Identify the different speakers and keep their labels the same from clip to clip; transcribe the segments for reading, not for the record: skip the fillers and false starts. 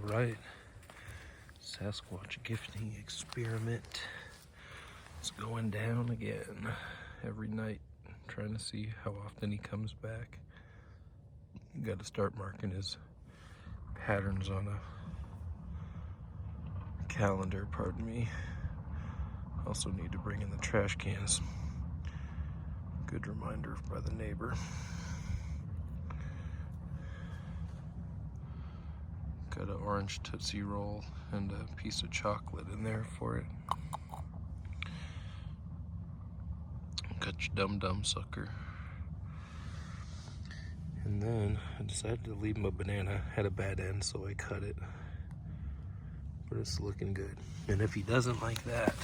Speaker 1: Alright, Sasquatch gifting experiment. It's going down again every night, trying to see how often he comes back. Got to start marking his patterns on a calendar, pardon me. Also need to bring in the trash cans. Good reminder by the neighbor. Got an orange Tootsie Roll and a piece of chocolate in there for it. Got your dum-dum sucker. And then I decided to leave him a banana. Had a bad end, so I cut it. But it's looking good. And if he doesn't like that,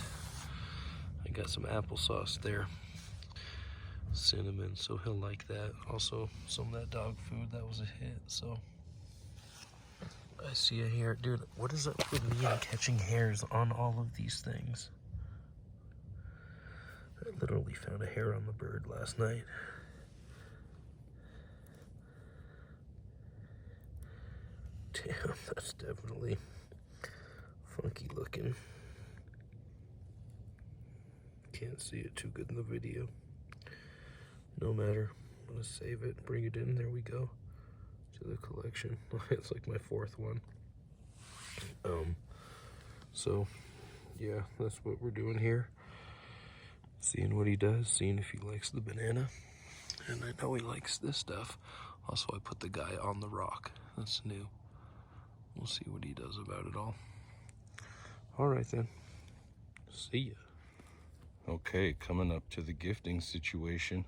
Speaker 1: I got some applesauce there. Cinnamon, so he'll like that. Also, some of that dog food, that was a hit, so. I see a hair. Dude, what is up with me and catching hairs on all of these things? I literally found a hair on the bird last night. Damn, that's definitely funky looking. Can't see it too good in the video. No matter. I'm gonna save it, bring it in. There we go. To the collection. It's like my fourth one. So yeah, that's what we're doing here. Seeing what he does, seeing if he likes the banana. And I know he likes this stuff. Also, I put the guy on the rock. That's new. We'll see what he does about it all. All right then. See ya. Okay, coming up to the gifting situation.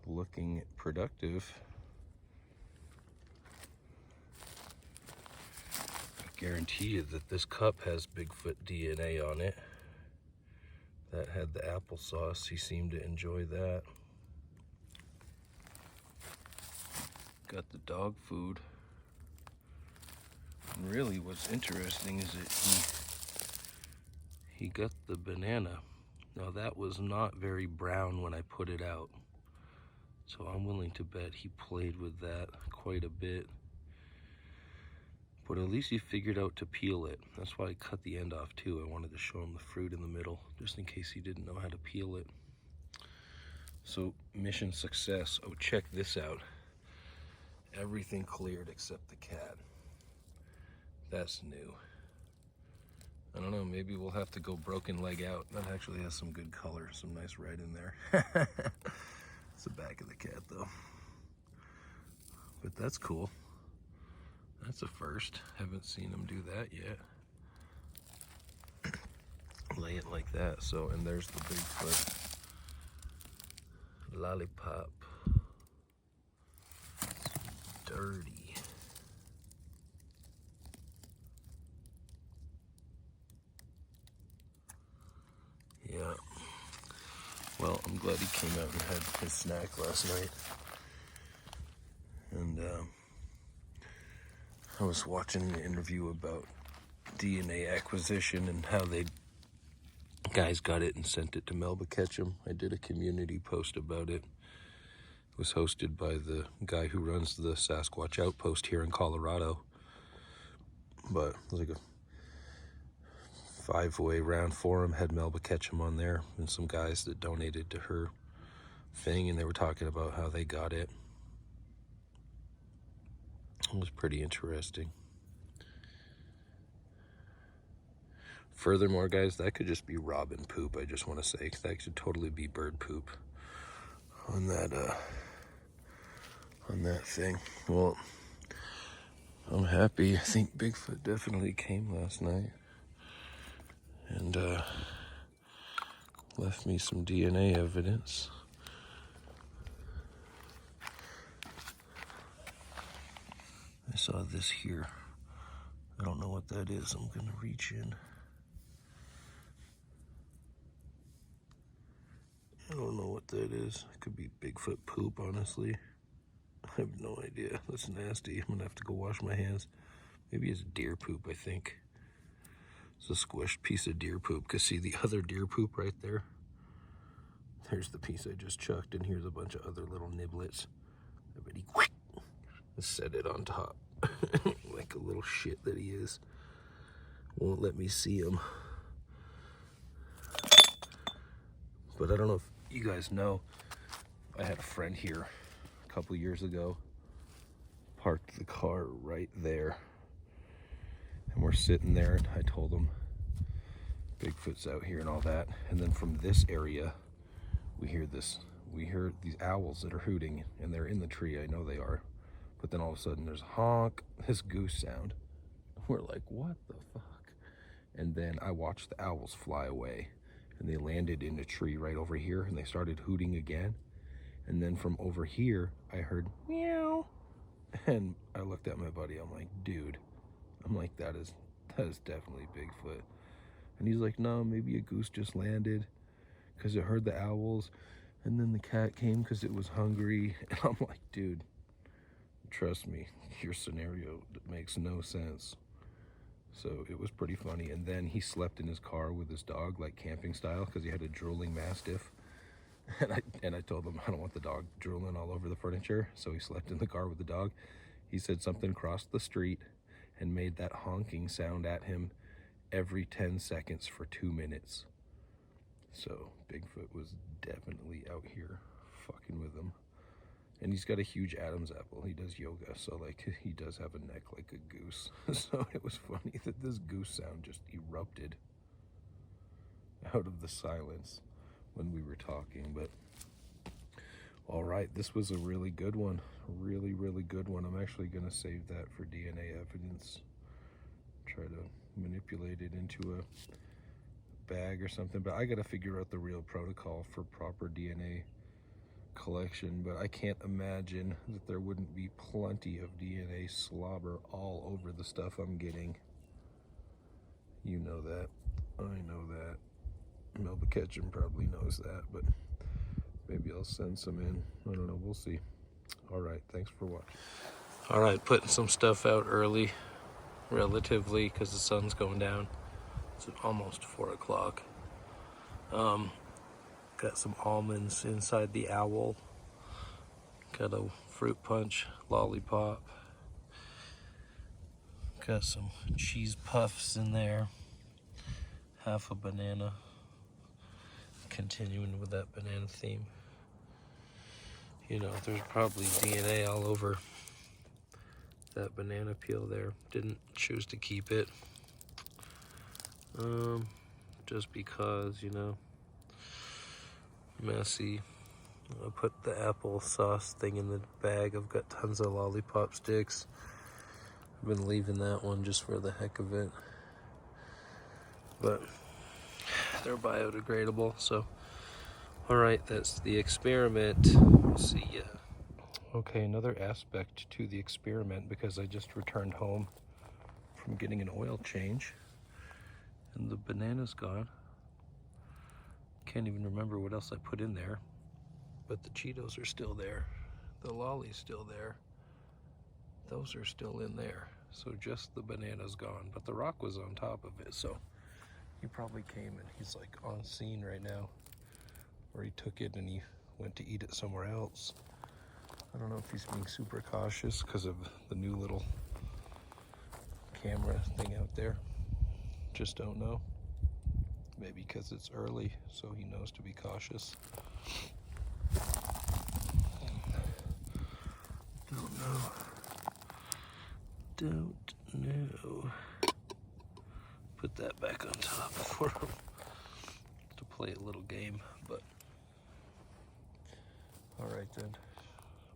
Speaker 1: Looking productive. Guarantee you that this cup has Bigfoot DNA on it. That had the applesauce. He seemed to enjoy that. Got the dog food. And really what's interesting is that he got the banana. Now that was not very brown when I put it out. So I'm willing to bet he played with that quite a bit. But at least he figured out to peel it. That's why I cut the end off too. I wanted to show him the fruit in the middle, just in case he didn't know how to peel it. So, mission success. Oh, check this out. Everything cleared except the cat. That's new. I don't know, maybe we'll have to go broken leg out. That actually has some good color, some nice red in there. It's the back of the cat though. But that's cool. That's a first. Haven't seen him do that yet. Lay it like that. So, and there's the Bigfoot lollipop. Dirty. Yeah. Well, I'm glad he came out and had his snack last night. And, I was watching an interview about DNA acquisition and how guys got it and sent it to Melba Ketchum. I did a community post about it. It was hosted by the guy who runs the Sasquatch outpost here in Colorado. But it was like a 5-way round forum, had Melba Ketchum on there and some guys that donated to her thing, and they were talking about how they got it. It was pretty interesting. Furthermore, guys, that could just be robin poop, I just want to say. That could totally be bird poop on that thing. Well, I'm happy. I think Bigfoot definitely came last night and left me some DNA evidence. I saw this here. I don't know what that is. I'm gonna reach in. I don't know what that is. It could be Bigfoot poop, honestly. I have no idea. That's nasty. I'm gonna have to go wash my hands. Maybe it's deer poop, I think. It's a squished piece of deer poop. Cause see the other deer poop right there? There's the piece I just chucked, and here's a bunch of other little niblets. I bet he set it on top like a little shit that he is. Won't let me see him. But I don't know if you guys know, I had a friend here a couple years ago, parked the car right there, and we're sitting there, and I told him Bigfoot's out here and all that. And then from this area, we hear these owls that are hooting, and they're in the tree. I know they are. But then all of a sudden there's a honk, this goose sound. We're like, what the fuck? And then I watched the owls fly away, and they landed in a tree right over here, and they started hooting again. And then from over here, I heard meow. And I looked at my buddy, I'm like, dude, that is definitely Bigfoot. And he's like, no, maybe a goose just landed because it heard the owls, and then the cat came because it was hungry. And I'm like, dude, trust me, your scenario makes no sense. So it was pretty funny. And then he slept in his car with his dog, like camping style, because he had a drooling mastiff. And I told him I don't want the dog drooling all over the furniture. So he slept in the car with the dog. He said something crossed the street and made that honking sound at him every 10 seconds for 2 minutes. So Bigfoot was definitely out here fucking with him. And he's got a huge Adam's apple. He does yoga, so like he does have a neck like a goose. So it was funny that this goose sound just erupted out of the silence when we were talking. But all right, this was a really good one. A really, really good one. I'm actually gonna save that for DNA evidence. Try to manipulate it into a bag or something. But I gotta figure out the real protocol for proper DNA collection, but I can't imagine that there wouldn't be plenty of DNA slobber all over the stuff I'm getting. You know that. I know that. Melba Ketchum probably knows that, but maybe I'll send some in. I don't know. We'll see. All right. Thanks for watching. All right. Putting some stuff out early, relatively, because the sun's going down. It's almost 4 o'clock. Got some almonds inside the owl. Got a fruit punch lollipop. Got some cheese puffs in there. Half a banana. Continuing with that banana theme. You know, there's probably DNA all over that banana peel there. Didn't choose to keep it. Just because, you know, messy. I put the applesauce thing in the bag. I've got tons of lollipop sticks. I've been leaving that one just for the heck of it. But they're biodegradable, so alright, that's the experiment. See ya. Okay, another aspect to the experiment, because I just returned home from getting an oil change and the banana's gone. Can't even remember what else I put in there, but the Cheetos are still there. The lolly's still there. Those are still in there. So just the banana's gone, but the rock was on top of it. So he probably came and he's like on scene right now, or he took it and he went to eat it somewhere else. I don't know if he's being super cautious because of the new little camera thing out there. Just don't know. Maybe because it's early, so he knows to be cautious. Don't know. Put that back on top for him to play a little game, but all right then.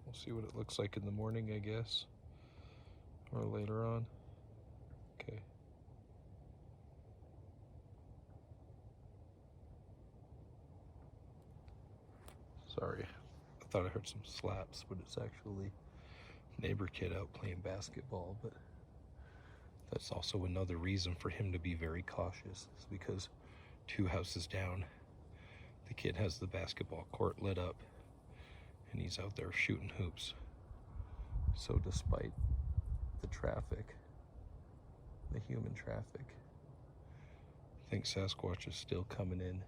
Speaker 1: We'll see what it looks like in the morning, I guess, or later on. Okay. Sorry, I thought I heard some slaps, but it's actually neighbor kid out playing basketball. But that's also another reason for him to be very cautious, is because 2 houses down, the kid has the basketball court lit up and he's out there shooting hoops. So despite the traffic, the human traffic, I think Sasquatch is still coming in,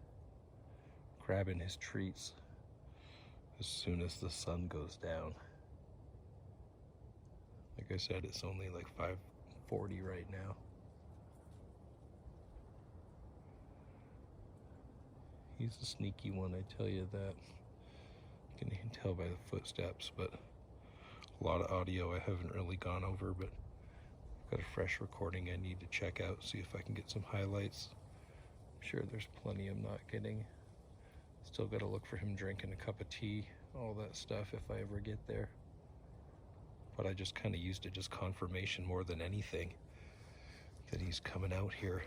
Speaker 1: grabbing his treats as soon as the sun goes down. Like I said, it's only like 40 right now. He's a sneaky one, I tell you that. You can even tell by the footsteps, but a lot of audio I haven't really gone over, but I've got a fresh recording I need to check out, see if I can get some highlights. I'm sure there's plenty I'm not getting. Still got to look for him drinking a cup of tea, all that stuff if I ever get there. But I just kind of used it as confirmation more than anything that he's coming out here.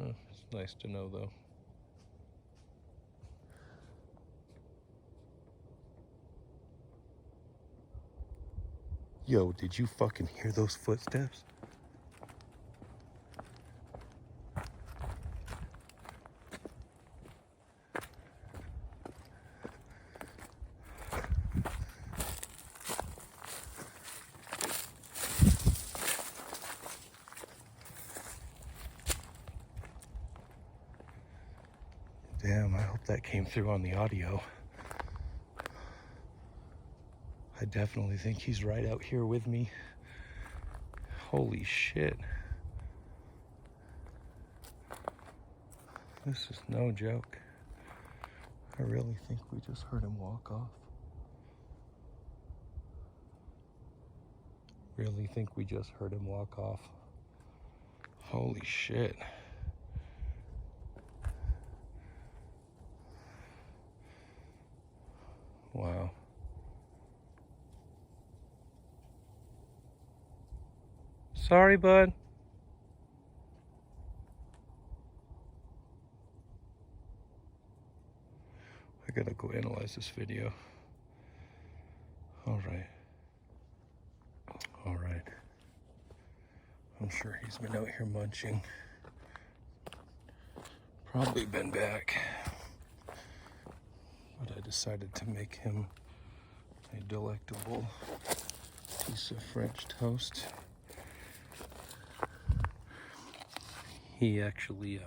Speaker 1: Oh, it's nice to know though. Yo, did you fucking hear those footsteps? Damn, I hope that came through on the audio. I definitely think he's right out here with me. Holy shit. This is no joke. I really think we just heard him walk off. Really think we just heard him walk off. Holy shit. Wow. Sorry, bud. I gotta go analyze this video. All right. All right. I'm sure he's been out here munching. Probably been back. But I decided to make him a delectable piece of French toast. He actually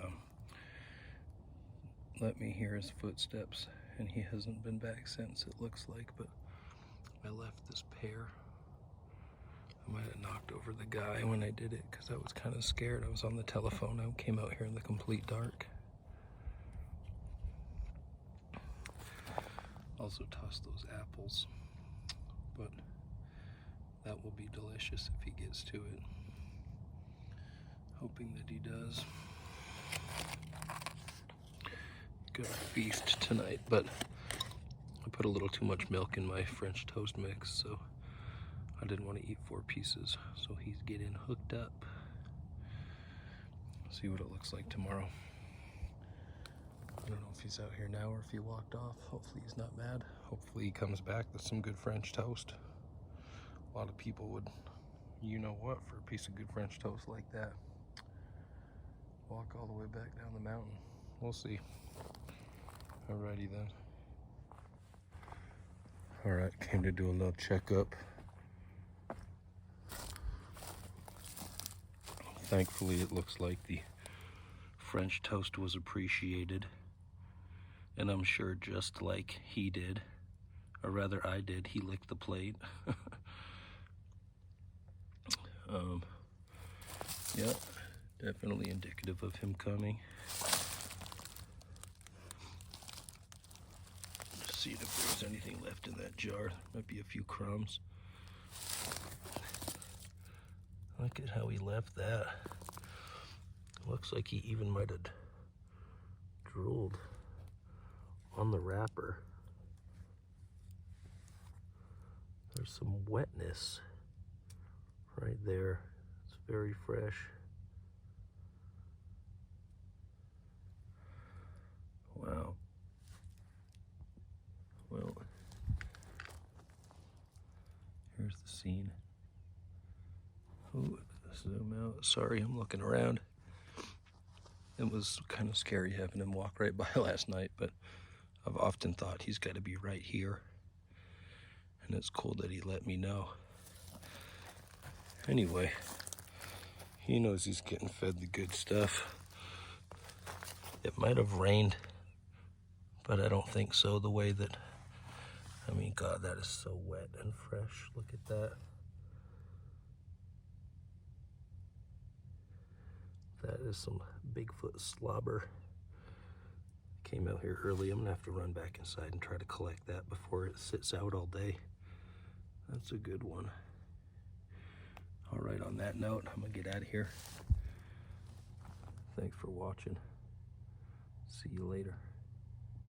Speaker 1: let me hear his footsteps, and he hasn't been back since, it looks like, but I left this pair. I might have knocked over the guy when I did it because I was kind of scared. I was on the telephone. I came out here in the complete dark. Also tossed those apples, but that will be delicious if he gets to it. Hoping that he does. Got a feast tonight, but I put a little too much milk in my French toast mix, so I didn't want to eat 4 pieces. So he's getting hooked up. See what it looks like tomorrow. I don't know if he's out here now or if he walked off. Hopefully he's not mad. Hopefully he comes back with some good French toast. A lot of people would, you know what, for a piece of good French toast like that, walk all the way back down the mountain. We'll see. Alrighty then. Alright, came to do a little checkup. Thankfully it looks like the French toast was appreciated. And I'm sure just like he did, or rather I did, he licked the plate. Yeah, definitely indicative of him coming. Just seeing if there's anything left in that jar. Might be a few crumbs. Look at how he left that. Looks like he even might have drooled on the wrapper. There's some wetness right there. It's very fresh. Wow. Well, here's the scene. Ooh, zoom out. Sorry, I'm looking around. It was kind of scary having him walk right by last night, but I've often thought he's got to be right here. And it's cool that he let me know. Anyway, he knows he's getting fed the good stuff. It might have rained, but I don't think so. The way that I mean, God, that is so wet and fresh. Look at that. That is some Bigfoot slobber. Came out here early. I'm gonna have to run back inside and try to collect that before it sits out all day. That's a good one. All right, on that note, I'm gonna get out of here. Thanks for watching. See you later.